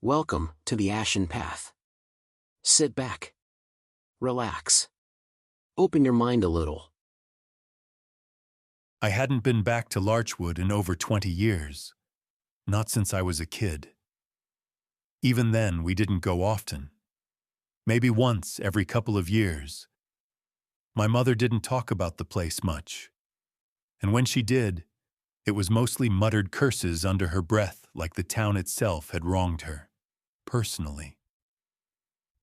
Welcome to the Ashen Path. Sit back. Relax. Open your mind a little. I hadn't been back to Larchwood in over 20 years. Not since I was a kid. Even then, we didn't go often. Maybe once every couple of years. My mother didn't talk about the place much. And when she did, it was mostly muttered curses under her breath, like the town itself had wronged her, personally.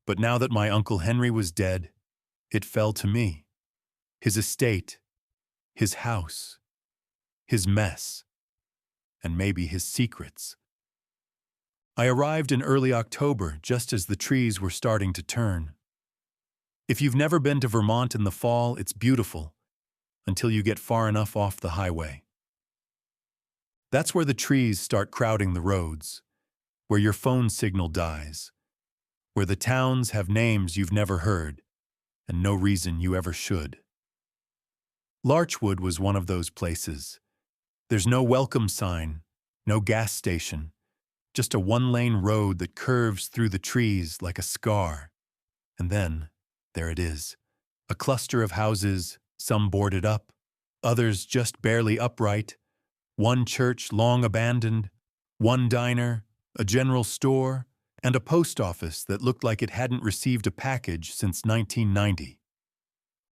But now that my Uncle Henry was dead, it fell to me. His estate, his house, his mess, and maybe his secrets. I arrived in early October, just as the trees were starting to turn. If you've never been to Vermont in the fall, it's beautiful, until you get far enough off the highway. That's where the trees start crowding the roads, where your phone signal dies, where the towns have names you've never heard, and no reason you ever should. Larchwood was one of those places. There's no welcome sign, no gas station, just a one-lane road that curves through the trees like a scar. And then, there it is, a cluster of houses, some boarded up, others just barely upright, one church long abandoned, one diner, a general store, and a post office that looked like it hadn't received a package since 1990.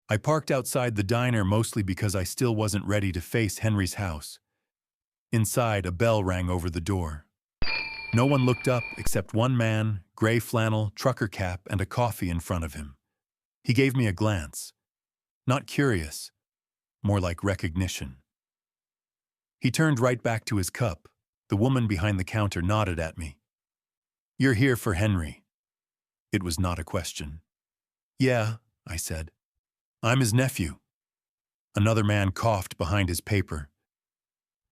I parked outside the diner mostly because I still wasn't ready to face Henry's house. Inside, a bell rang over the door. No one looked up except one man, gray flannel, trucker cap, and a coffee in front of him. He gave me a glance. Not curious, more like recognition. He turned right back to his cup. The woman behind the counter nodded at me. "You're here for Henry." It was not a question. "Yeah," I said. "I'm his nephew." Another man coughed behind his paper.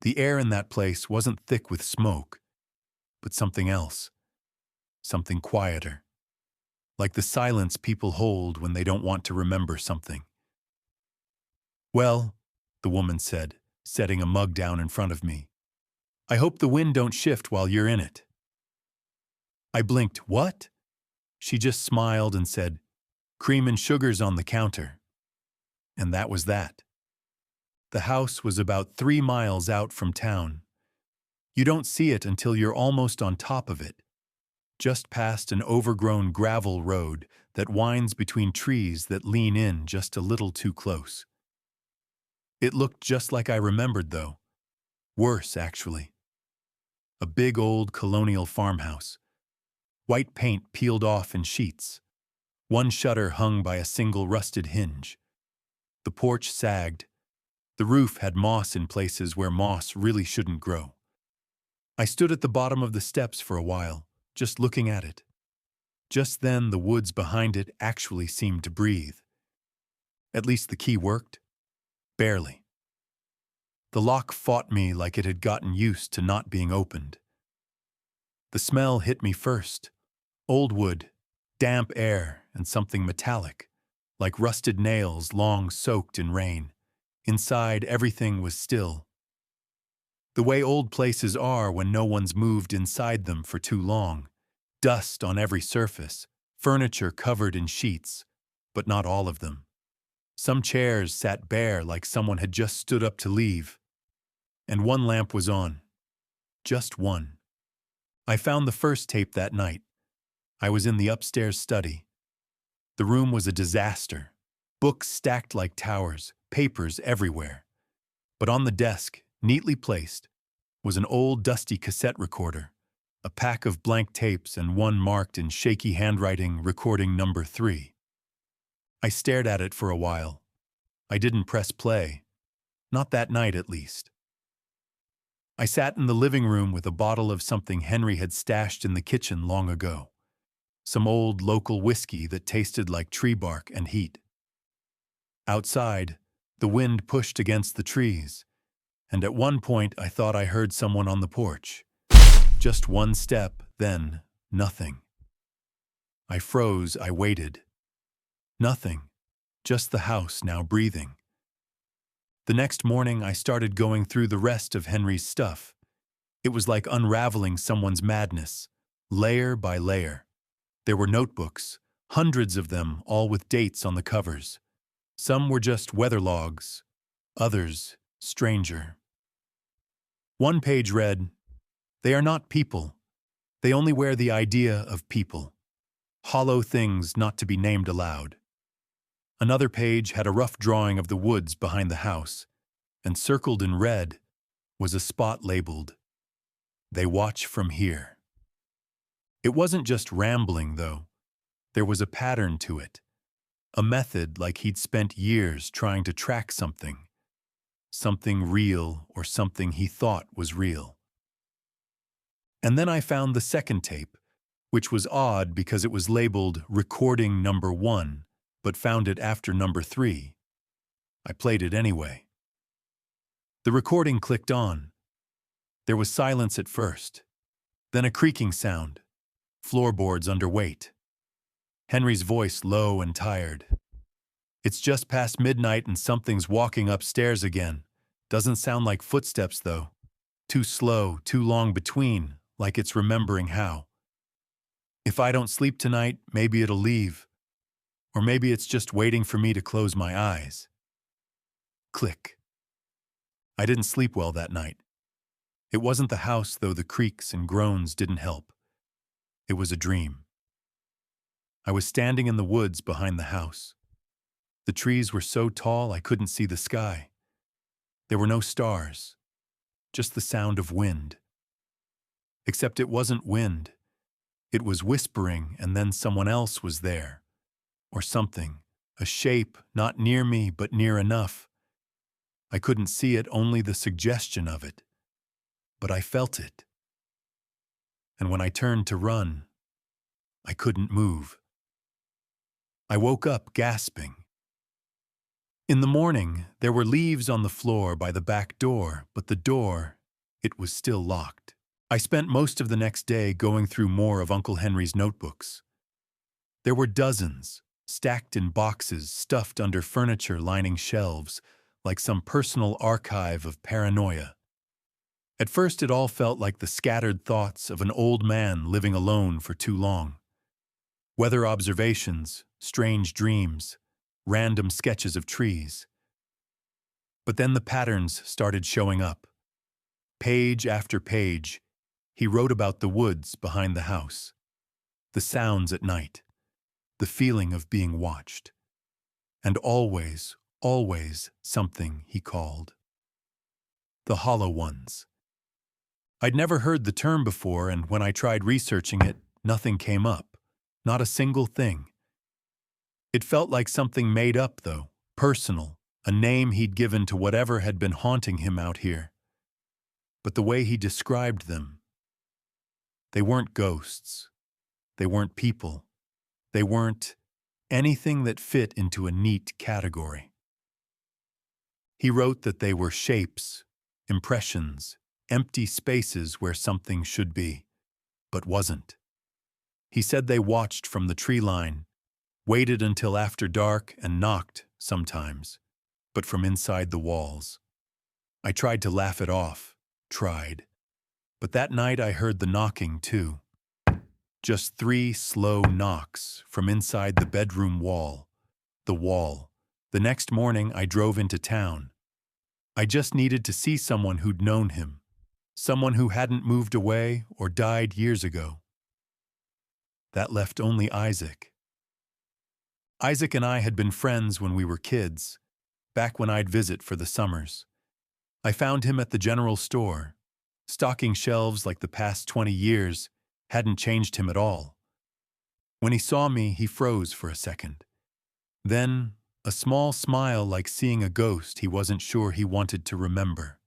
The air in that place wasn't thick with smoke, but something else. Something quieter. Like the silence people hold when they don't want to remember something. "Well," the woman said, setting a mug down in front of me, "I hope the wind don't shift while you're in it." I blinked. "What?" She just smiled and said, "Cream and sugar's on the counter." And that was that. The house was about 3 miles out from town. You don't see it until you're almost on top of it, just past an overgrown gravel road that winds between trees that lean in just a little too close. It looked just like I remembered, though. Worse, actually. A big old colonial farmhouse. White paint peeled off in sheets. One shutter hung by a single rusted hinge. The porch sagged. The roof had moss in places where moss really shouldn't grow. I stood at the bottom of the steps for a while, just looking at it. Just then, the woods behind it actually seemed to breathe. At least the key worked. Barely. The lock fought me like it had gotten used to not being opened. The smell hit me first. Old wood, damp air, and something metallic, like rusted nails long soaked in rain. Inside, everything was still. The way old places are when no one's moved inside them for too long. Dust on every surface, furniture covered in sheets, but not all of them. Some chairs sat bare like someone had just stood up to leave. And one lamp was on. Just one. I found the first tape that night. I was in the upstairs study. The room was a disaster. Books stacked like towers, papers everywhere. But on the desk, neatly placed, was an old dusty cassette recorder, a pack of blank tapes and one marked in shaky handwriting recording number 3. I stared at it for a while. I didn't press play. Not that night, at least. I sat in the living room with a bottle of something Henry had stashed in the kitchen long ago. Some old local whiskey that tasted like tree bark and heat. Outside, the wind pushed against the trees, and at one point I thought I heard someone on the porch. Just one step, then nothing. I froze, I waited. Nothing, just the house now breathing. The next morning I started going through the rest of Henry's stuff. It was like unraveling someone's madness, layer by layer. There were notebooks, hundreds of them, all with dates on the covers. Some were just weather logs, others stranger. One page read, "They are not people. They only wear the idea of people. Hollow things not to be named aloud." Another page had a rough drawing of the woods behind the house, and circled in red was a spot labeled, "They watch from here." It wasn't just rambling, though. There was a pattern to it, a method like he'd spent years trying to track something real or something he thought was real. And then I found the second tape, which was odd because it was labeled recording number 1, but found it after number 3. I played it anyway. The recording clicked on. There was silence at first, then a creaking sound, floorboards under weight. Henry's voice low and tired. "It's just past midnight and something's walking upstairs again. Doesn't sound like footsteps, though. Too slow, too long between, like it's remembering how. If I don't sleep tonight, maybe it'll leave. Or maybe it's just waiting for me to close my eyes." Click. I didn't sleep well that night. It wasn't the house, though the creaks and groans didn't help. It was a dream. I was standing in the woods behind the house. The trees were so tall I couldn't see the sky. There were no stars, just the sound of wind. Except it wasn't wind. It was whispering, and then someone else was there. Or something, a shape, not near me, but near enough. I couldn't see it, only the suggestion of it. But I felt it. And when I turned to run, I couldn't move. I woke up gasping. In the morning, there were leaves on the floor by the back door, but the door, it was still locked. I spent most of the next day going through more of Uncle Henry's notebooks. There were dozens, stacked in boxes, stuffed under furniture lining shelves, like some personal archive of paranoia. At first it all felt like the scattered thoughts of an old man living alone for too long. Weather observations, strange dreams, random sketches of trees. But then the patterns started showing up. Page after page, he wrote about the woods behind the house, the sounds at night, the feeling of being watched, and always, always something he called the hollow ones. I'd never heard the term before, and when I tried researching it, nothing came up, not a single thing. It felt like something made up, though, personal, a name he'd given to whatever had been haunting him out here. But the way he described them, they weren't ghosts. They weren't people. They weren't anything that fit into a neat category. He wrote that they were shapes, impressions, empty spaces where something should be, but wasn't. He said they watched from the tree line, waited until after dark and knocked sometimes, but from inside the walls. I tried to laugh it off, but that night I heard the knocking too. Just 3 slow knocks from inside the bedroom wall. The wall. The next morning I drove into town. I just needed to see someone who'd known him, someone who hadn't moved away or died years ago. That left only Isaac. Isaac and I had been friends when we were kids, back when I'd visit for the summers. I found him at the general store. Stocking shelves like the past 20 years hadn't changed him at all. When he saw me, he froze for a second. Then, a small smile like seeing a ghost he wasn't sure he wanted to remember.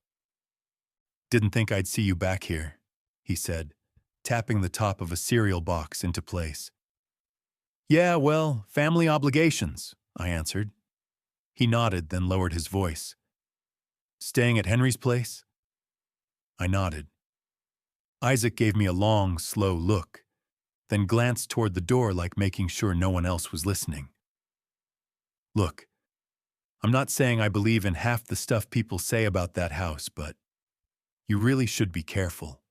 "Didn't think I'd see you back here," he said, tapping the top of a cereal box into place. "Yeah, well, family obligations," I answered. He nodded, then lowered his voice. "Staying at Henry's place?" I nodded. Isaac gave me a long, slow look, then glanced toward the door like making sure no one else was listening. "Look, I'm not saying I believe in half the stuff people say about that house, but you really should be careful."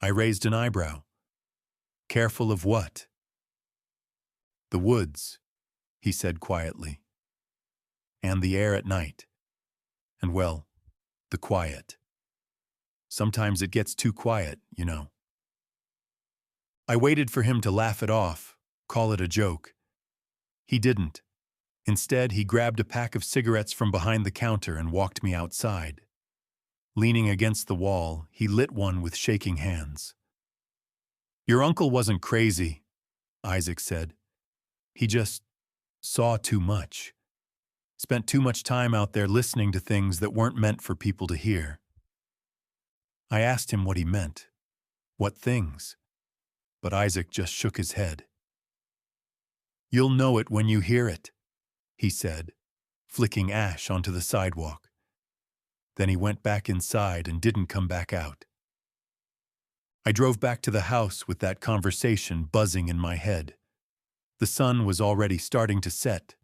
I raised an eyebrow. Careful of what? The woods, he said quietly. And the air at night. And well, the quiet. Sometimes it gets too quiet, you know. I waited for him to laugh it off, call it a joke. He didn't. Instead, he grabbed a pack of cigarettes from behind the counter and walked me outside. Leaning against the wall, he lit one with shaking hands. Your uncle wasn't crazy, Isaac said. He just saw too much. Spent too much time out there listening to things that weren't meant for people to hear. I asked him what he meant. What things? But Isaac just shook his head. You'll know it when you hear it, he said, flicking ash onto the sidewalk. Then he went back inside and didn't come back out. I drove back to the house with that conversation buzzing in my head. The sun was already starting to set,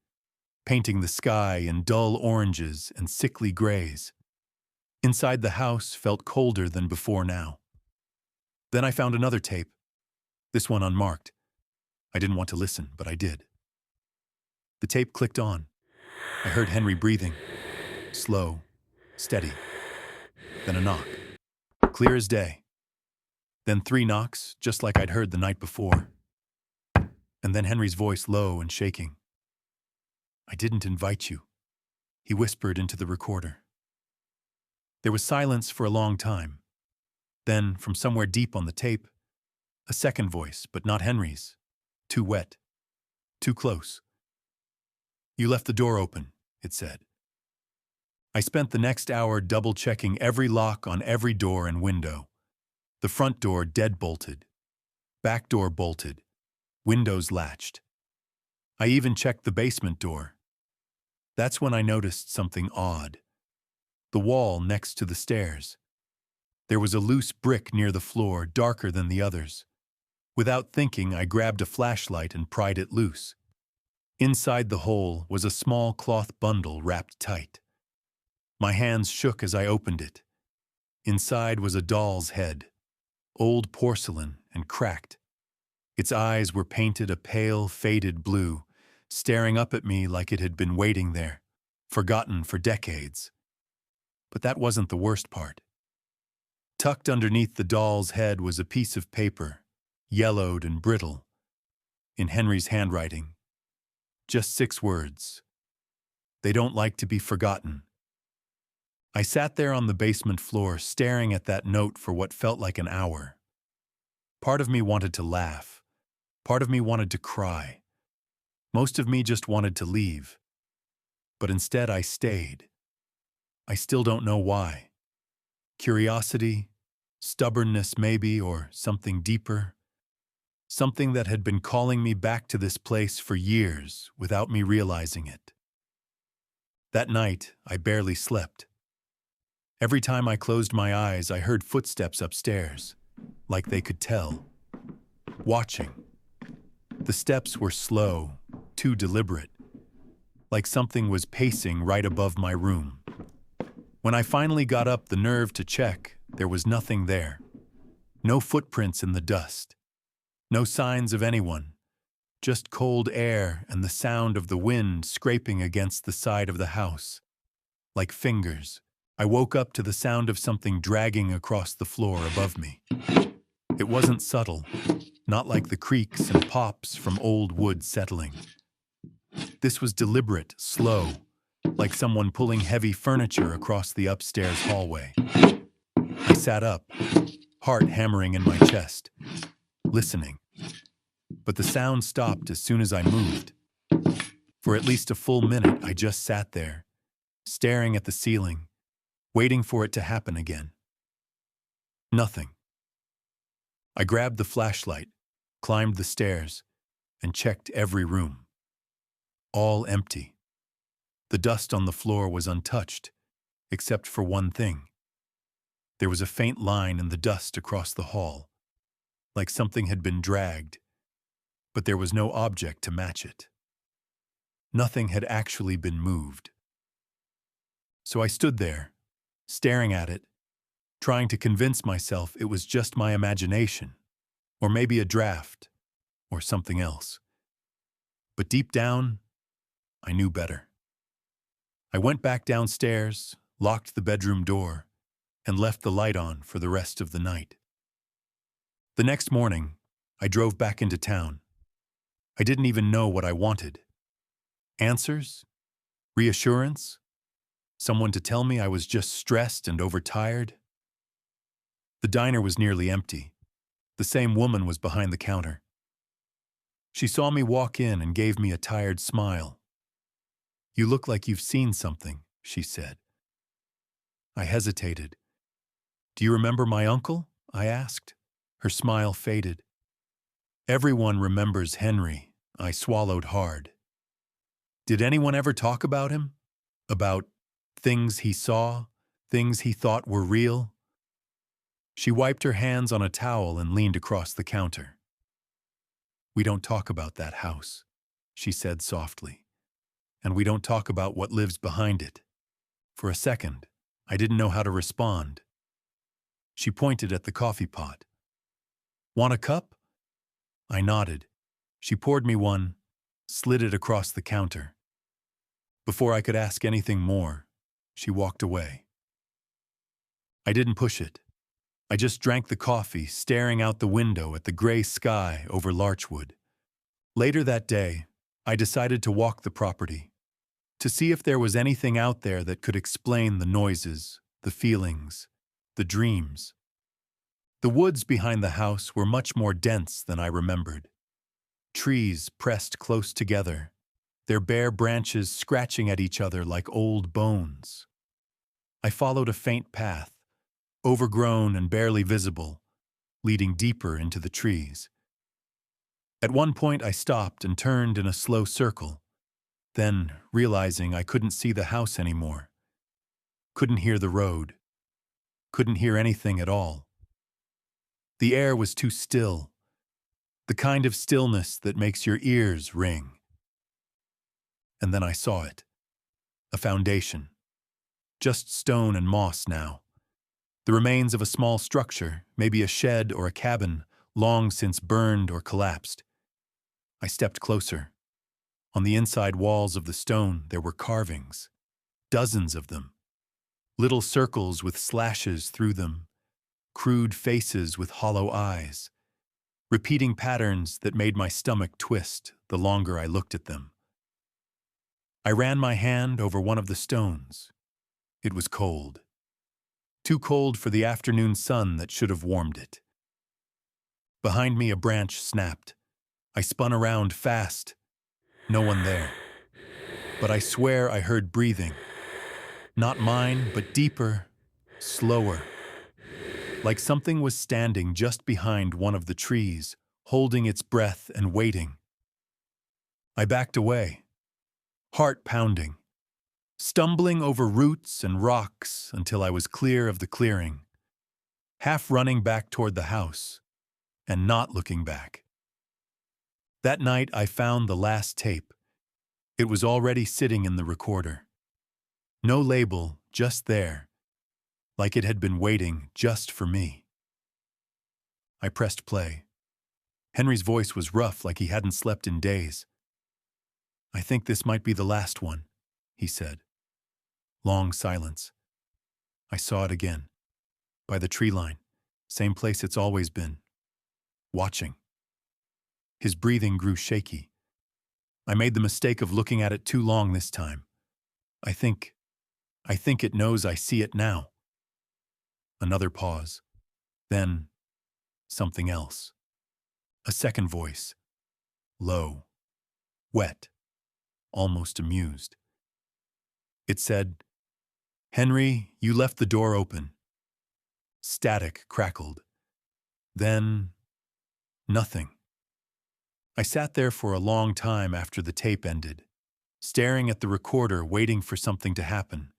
painting the sky in dull oranges and sickly grays. Inside the house felt colder than before now. Then I found another tape, this one unmarked. I didn't want to listen, but I did. The tape clicked on. I heard Henry breathing, slow, steady. Then a knock, clear as day. Then 3 knocks, just like I'd heard the night before. And then Henry's voice low and shaking. I didn't invite you, he whispered into the recorder. There was silence for a long time. Then, from somewhere deep on the tape, a second voice, but not Henry's. Too wet. Too close. You left the door open, it said. I spent the next hour double-checking every lock on every door and window. The front door dead-bolted. Back door bolted. Windows latched. I even checked the basement door. That's when I noticed something odd. The wall next to the stairs. There was a loose brick near the floor, darker than the others. Without thinking, I grabbed a flashlight and pried it loose. Inside the hole was a small cloth bundle wrapped tight. My hands shook as I opened it. Inside was a doll's head, old porcelain and cracked. Its eyes were painted a pale, faded blue, staring up at me like it had been waiting there, forgotten for decades. But that wasn't the worst part. Tucked underneath the doll's head was a piece of paper, yellowed and brittle, in Henry's handwriting. Just 6 words. They don't like to be forgotten. I sat there on the basement floor, staring at that note for what felt like an hour. Part of me wanted to laugh. Part of me wanted to cry. Most of me just wanted to leave. But instead I stayed. I still don't know why. Curiosity, stubbornness maybe, or something deeper. Something that had been calling me back to this place for years without me realizing it. That night, I barely slept. Every time I closed my eyes, I heard footsteps upstairs, like they could tell. Watching. The steps were slow, too deliberate, like something was pacing right above my room. When I finally got up the nerve to check, there was nothing there. No footprints in the dust. No signs of anyone. Just cold air and the sound of the wind scraping against the side of the house. Like fingers. I woke up to the sound of something dragging across the floor above me. It wasn't subtle, not like the creaks and pops from old wood settling. This was deliberate, slow, like someone pulling heavy furniture across the upstairs hallway. I sat up, heart hammering in my chest, listening. But the sound stopped as soon as I moved. For at least a full minute, I just sat there, staring at the ceiling, waiting for it to happen again. Nothing. I grabbed the flashlight, climbed the stairs, and checked every room. All empty. The dust on the floor was untouched, except for one thing. There was a faint line in the dust across the hall, like something had been dragged, but there was no object to match it. Nothing had actually been moved. So I stood there, staring at it, trying to convince myself it was just my imagination, or maybe a draft, or something else. But deep down, I knew better. I went back downstairs, locked the bedroom door, and left the light on for the rest of the night. The next morning, I drove back into town. I didn't even know what I wanted. Answers? Reassurance? Someone to tell me I was just stressed and overtired? The diner was nearly empty. The same woman was behind the counter. She saw me walk in and gave me a tired smile. "You look like you've seen something," she said. I hesitated. "Do you remember my uncle?" I asked. Her smile faded. "Everyone remembers Henry." I swallowed hard. "Did anyone ever talk about him? About things he saw, things he thought were real?" She wiped her hands on a towel and leaned across the counter. "We don't talk about that house," she said softly. "And we don't talk about what lives behind it." For a second, I didn't know how to respond. She pointed at the coffee pot. "Want a cup?" I nodded. She poured me one, slid it across the counter. Before I could ask anything more, she walked away. I didn't push it. I just drank the coffee, staring out the window at the gray sky over Larchwood. Later that day, I decided to walk the property, to see if there was anything out there that could explain the noises, the feelings, the dreams. The woods behind the house were much more dense than I remembered. Trees pressed close together, their bare branches scratching at each other like old bones. I followed a faint path, overgrown and barely visible, leading deeper into the trees. At one point I stopped and turned in a slow circle, then realizing I couldn't see the house anymore, couldn't hear the road, couldn't hear anything at all. The air was too still, the kind of stillness that makes your ears ring. And then I saw it, a foundation, just stone and moss now. The remains of a small structure, maybe a shed or a cabin, long since burned or collapsed. I stepped closer. On the inside walls of the stone, there were carvings, dozens of them. Little circles with slashes through them, crude faces with hollow eyes, repeating patterns that made my stomach twist the longer I looked at them. I ran my hand over one of the stones. It was cold. Too cold for the afternoon sun that should have warmed it. Behind me, a branch snapped. I spun around fast. No one there. But I swear I heard breathing. Not mine, but deeper, slower. Like something was standing just behind one of the trees, holding its breath and waiting. I backed away, heart pounding, stumbling over roots and rocks until I was clear of the clearing, half running back toward the house, and not looking back. That night I found the last tape. It was already sitting in the recorder. No label, just there, like it had been waiting just for me. I pressed play. Henry's voice was rough, like he hadn't slept in days. "I think this might be the last one," he said. Long silence. I saw it again. By the tree line. Same place it's always been. Watching. His breathing grew shaky. I made the mistake of looking at it too long this time. I think it knows I see it now. Another pause. Then, something else. A second voice. Low. Wet. Almost amused. It said, "Henry, you left the door open." Static crackled. Then, nothing. I sat there for a long time after the tape ended, staring at the recorder, waiting for something to happen.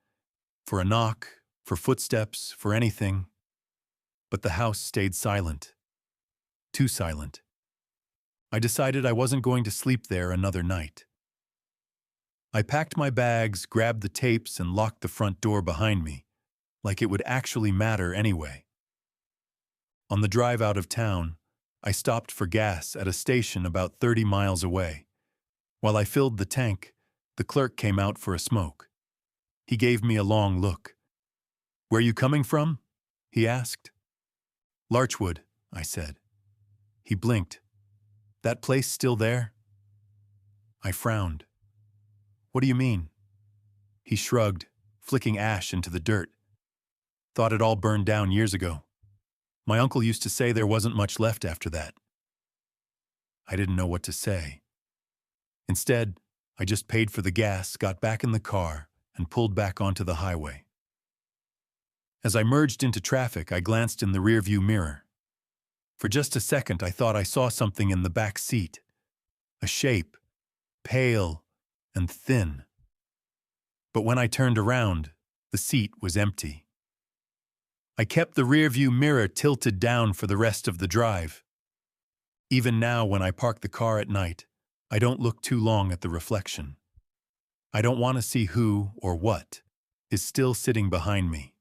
For a knock, for footsteps, for anything. But the house stayed silent. Too silent. I decided I wasn't going to sleep there another night. I packed my bags, grabbed the tapes, and locked the front door behind me, like it would actually matter anyway. On the drive out of town, I stopped for gas at a station about 30 miles away. While I filled the tank, the clerk came out for a smoke. He gave me a long look. "Where you coming from?" he asked. "Larchwood," I said. He blinked. "That place still there?" I frowned. "What do you mean?" He shrugged, flicking ash into the dirt. "Thought it all burned down years ago. My uncle used to say there wasn't much left after that." I didn't know what to say. Instead, I just paid for the gas, got back in the car, and pulled back onto the highway. As I merged into traffic, I glanced in the rearview mirror. For just a second, I thought I saw something in the back seat. A shape, pale and thin. But when I turned around, the seat was empty. I kept the rearview mirror tilted down for the rest of the drive. Even now, when I park the car at night, I don't look too long at the reflection. I don't want to see who or what is still sitting behind me.